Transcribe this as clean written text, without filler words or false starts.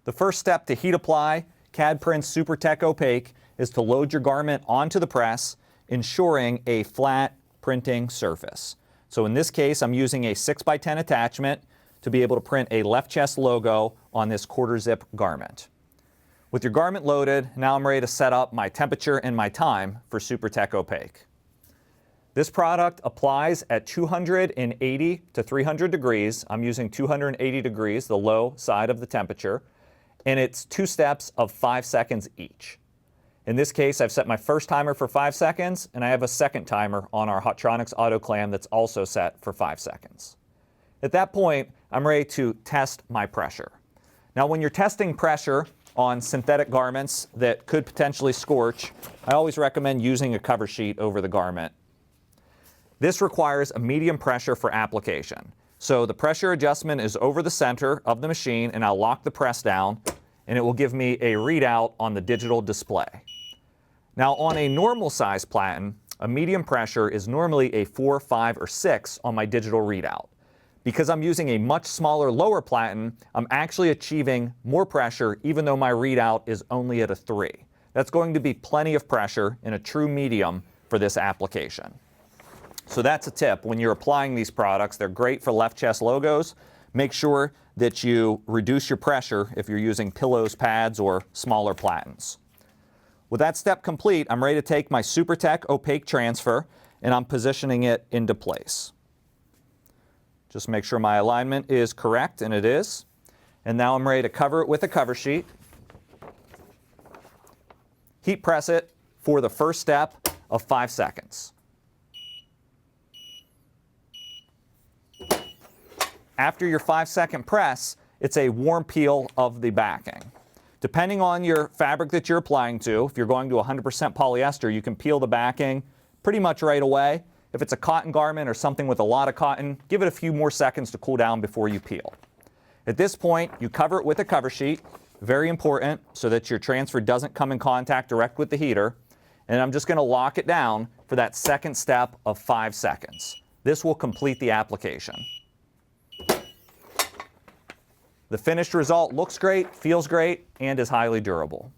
The first step to heat apply CAD-PRINTZ SuperTEK Opaque is to load your garment onto the press, ensuring a flat printing surface. So in this case, I'm using a 6x10 attachment to be able to print a left chest logo on this quarter zip garment. With your garment loaded, now I'm ready to set up my temperature and my time for SuperTEK Opaque. This product applies at 280 to 300 degrees. I'm using 280 degrees, the low side of the temperature, and it's 2 steps of 5 seconds each. In this case, I've set my first timer for 5 seconds, and I have a second timer on our Hotronix autoclam that's also set for 5 seconds. At that point, I'm ready to test my pressure. Now, when you're testing pressure on synthetic garments that could potentially scorch, I always recommend using a cover sheet over the garment. This requires a medium pressure for application. So the pressure adjustment is over the center of the machine, and I'll lock the press down, and it will give me a readout on the digital display. Now, on a normal size platen, a medium pressure is normally a 4, 5, or 6 on my digital readout. Because I'm using a much smaller lower platen, I'm actually achieving more pressure even though my readout is only at a 3. That's going to be plenty of pressure in a true medium for this application. So that's a tip. When you're applying these products, they're great for left chest logos. Make sure that you reduce your pressure if you're using pillows, pads, or smaller platens. With that step complete, I'm ready to take my SuperTEK Opaque transfer, and I'm positioning it into place. Just make sure my alignment is correct, and it is. And now I'm ready to cover it with a cover sheet. Heat press it for the first step of 5 seconds. After your 5-second press, it's a warm peel of the backing. Depending on your fabric that you're applying to, if you're going to 100% polyester, you can peel the backing pretty much right away. If it's a cotton garment or something with a lot of cotton, give it a few more seconds to cool down before you peel. At this point, you cover it with a cover sheet, very important, so that your transfer doesn't come in contact direct with the heater. And I'm just going to lock it down for that second step of 5 seconds. This will complete the application. The finished result looks great, feels great, and is highly durable.